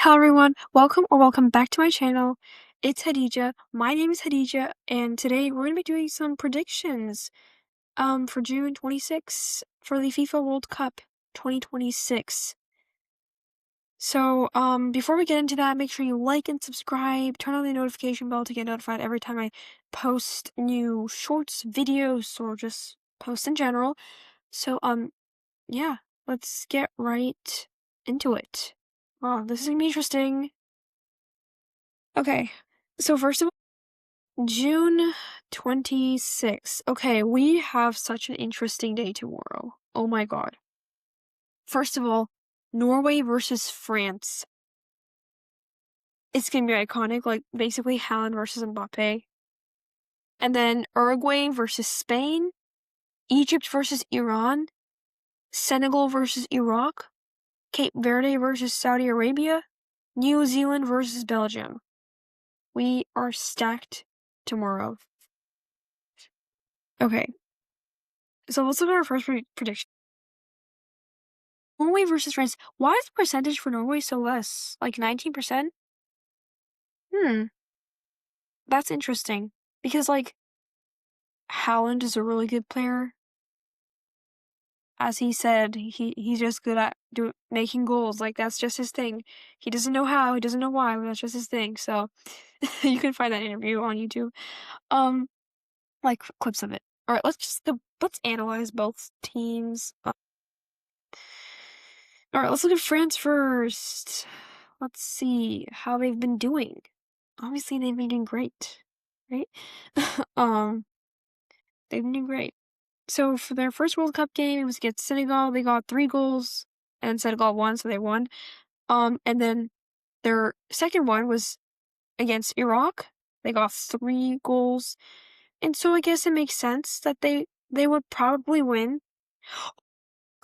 Hello everyone, welcome back to my channel. It's Hadija. My name is Hadija, and today we're gonna be doing some predictions for June 26th for the FIFA World Cup 2026. So before we get into that, make sure you like and subscribe, turn on the notification bell to get notified every time I post new shorts, videos, or just posts in general. So yeah, let's get right into it. Wow, this is gonna be interesting. Okay, so first of all, June 26th. Okay, we have such an interesting day tomorrow. Oh my god. First of all, Norway versus France. It's gonna be iconic, like basically Haaland versus Mbappe. And then Uruguay versus Spain, Egypt versus Iran, Senegal versus Iraq, Cape Verde versus Saudi Arabia, New Zealand versus Belgium. We are stacked tomorrow. Okay. So let's look at our first prediction. Norway versus France. Why is the percentage for Norway so less? Like 19%? That's interesting. Because, like, Haaland is a really good player. As he said, he's just good at making goals. Like, that's just his thing. He doesn't know how, he doesn't know why, but that's just his thing. So, you can find that interview on YouTube. Like, clips of it. Alright, let's analyze both teams. Alright, let's look at France first. Let's see how they've been doing. Obviously, they've been doing great, right? They've been doing great. So for their first World Cup game, it was against Senegal. They got 3 goals, and Senegal won, so they won. And then their second one was against Iraq. They got 3 goals, and so I guess it makes sense that they would probably win.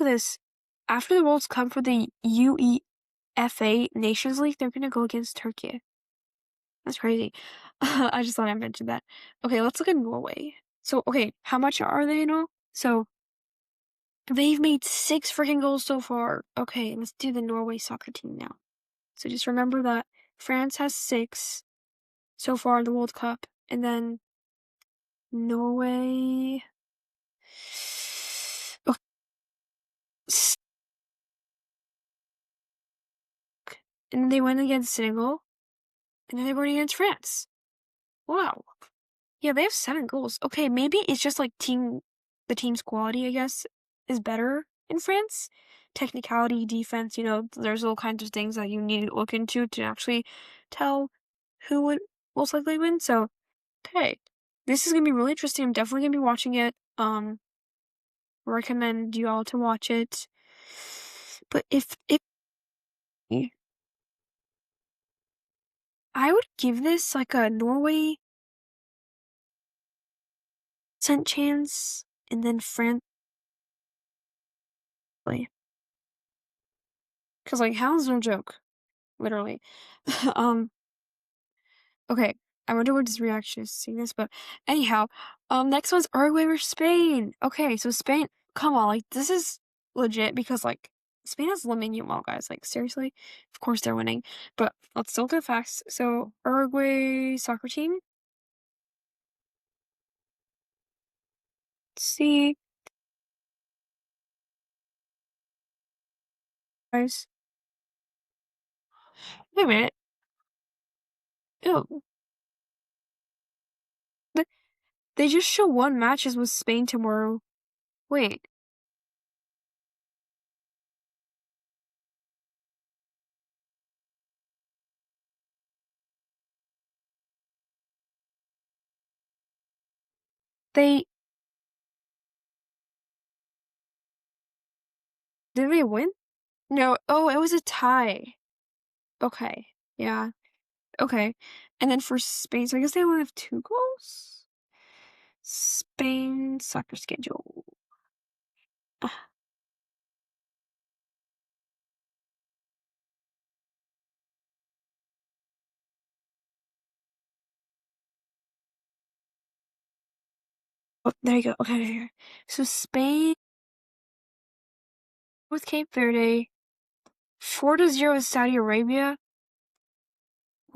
Look at this. After the World Cup for the UEFA Nations League, they're gonna go against Turkey. That's crazy. I just thought I mentioned that. Okay, let's look at Norway. So, okay, how much are they now? So, they've made 6 freaking goals so far. Okay, let's do the Norway soccer team now. So just remember that France has 6 so far in the World Cup, and then Norway. Okay. And then they went against Senegal, and then they went against France. Wow. Yeah, they have 7 goals. Okay, maybe it's just like the team's quality, I guess, is better in France. Technicality, defense, there's all kinds of things that you need to look into to actually tell who would most likely win. So, okay. This is gonna be really interesting. I'm definitely gonna be watching it. Recommend you all to watch it. But if I would give this like a Norway chance, and then France. Because, like, Howl's no joke. Literally. Okay. I wonder what his reaction is to seeing this, but anyhow, next one's Uruguay versus Spain. Okay, so Spain, come on, like, this is legit because, like, Spain has Lamine Yamal, guys. Like, seriously? Of course they're winning. But let's still get facts. So, Uruguay soccer team. Let's see. Guys. Wait a minute. Ew. They just show 1 matches with Spain tomorrow. Wait. Did they win? No. Oh, it was a tie. Okay. Yeah. Okay. And then for Spain, so I guess they only have 2 goals? Spain soccer schedule. Oh, there you go. Okay. So Spain with Cape Verde, 4-0 with Saudi Arabia,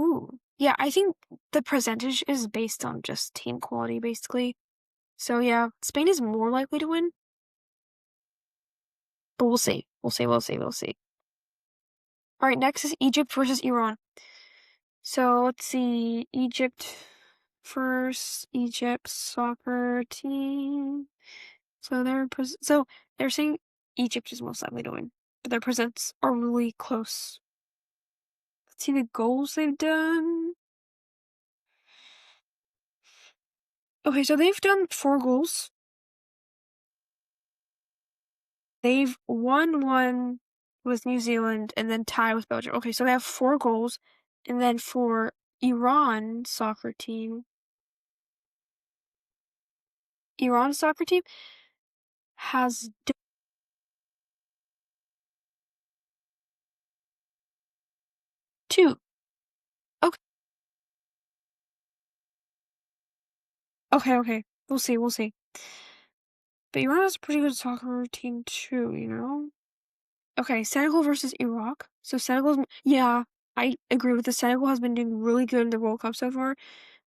Ooh. Yeah, I think the percentage is based on just team quality, basically. So yeah, Spain is more likely to win. But we'll see. We'll see. All right, next is Egypt versus Iran. So let's see. Egypt first. Egypt soccer team. So they're saying Egypt is most likely to win, but their presents are really close. Let's see the goals they've done. Okay, so they've done 4 goals. They've won 1 with New Zealand and then tied with Belgium. Okay, so they have 4 goals. And then for Iran soccer team has 2. Okay. Okay. We'll see. But Iran has a pretty good soccer team too, you know? Okay, Senegal versus Iraq. So yeah, I agree with this. Senegal has been doing really good in the World Cup so far.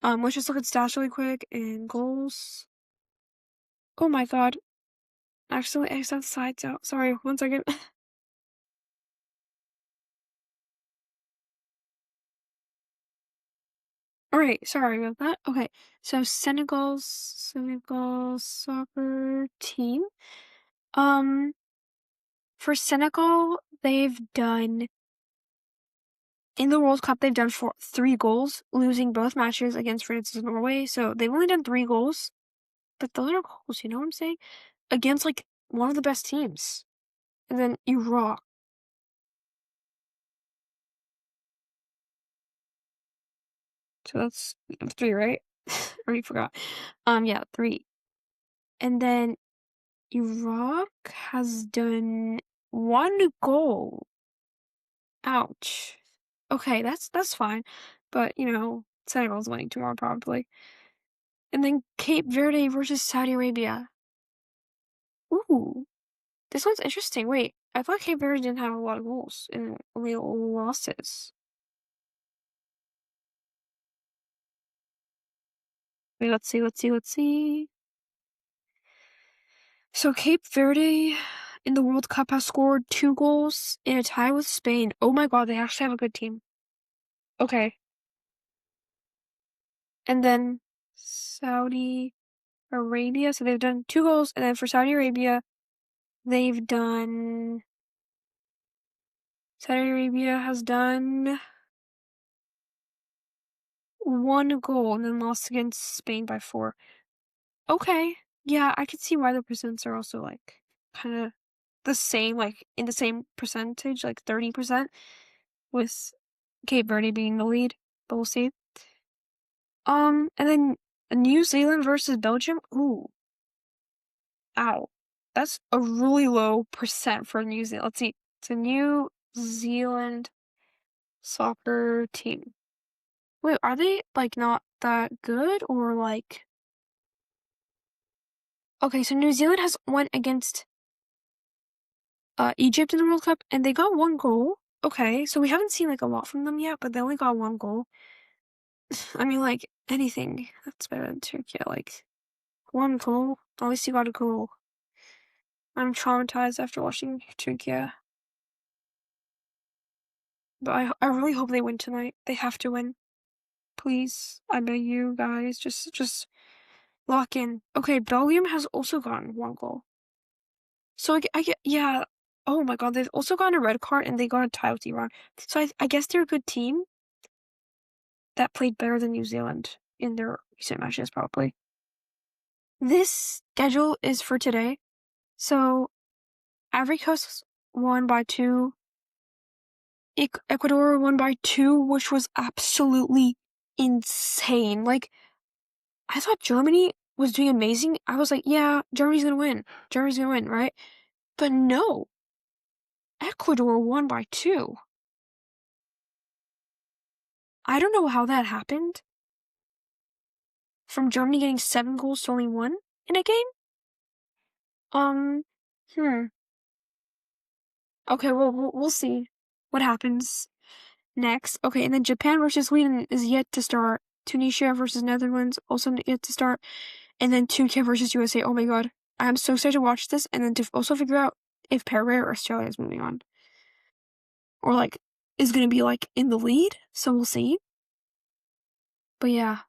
Let's just look at stats really quick and goals. Oh my god. Actually, I sent the sides out. Sorry, 1 second. Alright, sorry about that. Okay, so Senegal soccer team. For Senegal, in the World Cup, they've done 3 goals, losing both matches against France and Norway. So they've only done 3 goals, but those are goals, you know what I'm saying? Against, like, one of the best teams. And then Iraq. So that's 3, right? Already forgot. Yeah, 3. And then Iraq has done 1 goal. Ouch. Okay, that's fine. But, you know, Senegal's winning tomorrow probably. And then Cape Verde versus Saudi Arabia. Ooh, this one's interesting. Wait, I thought Cape Verde didn't have a lot of goals and only losses. Wait, let's see. So Cape Verde in the World Cup has scored 2 goals in a tie with Spain. Oh my god, they actually have a good team. Okay. And then Saudi Arabia, so they've done 2 goals, and then for Saudi Arabia, Saudi Arabia has done 1 goal and then lost against Spain by 4. Okay. Yeah, I could see why the percents are also like kind of the same, like in the same percentage, like 30%, with Cape Verde being the lead, but we'll see. And then New Zealand versus Belgium. Ooh, ow. That's a really low percent for New Zealand. Let's see. It's a New Zealand soccer team. Wait, are they like not that good or like okay, so New Zealand has won against Egypt in the World Cup and they got 1 goal. Okay, so we haven't seen like a lot from them yet, but they only got 1 goal. I mean like anything that's better than Turkey. Like 1 goal. At least you got a goal. I'm traumatized after watching Turkey. But I really hope they win tonight. They have to win. Please. I beg you guys. Just lock in. Okay, Belgium has also gotten 1 goal. So I get, yeah. Oh my god, they've also gotten a red card and they got a tie with Iran. So I guess they're a good team that played better than New Zealand in their recent matches, probably. This schedule is for today. So Ivory Coast won by 2. Ecuador won by 2, which was absolutely insane. Like, I thought Germany was doing amazing. I was like, yeah, Germany's gonna win. Germany's gonna win, right? But no, Ecuador won by 2. I don't know how that happened. From Germany getting 7 goals to only 1 in a game? Um, hmm. Okay, well, we'll see what happens. next. Okay, and then Japan versus Sweden is yet to start. Tunisia versus Netherlands also yet to start. And then Turkey versus USA. Oh my god. I'm so excited to watch this and then to also figure out if Paraguay or Australia is moving on. Or like is gonna be like in the lead. So we'll see. But yeah,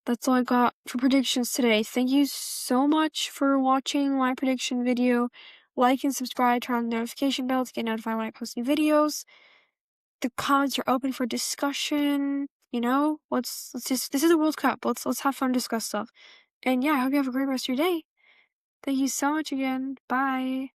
that's all I got for predictions today. Thank you so much for watching my prediction video. Like and subscribe, turn on the notification bell to get notified when I post new videos. The comments are open for discussion. You know, let's just, this is a World Cup. Let's have fun, discuss stuff. And yeah, I hope you have a great rest of your day. Thank you so much again. Bye.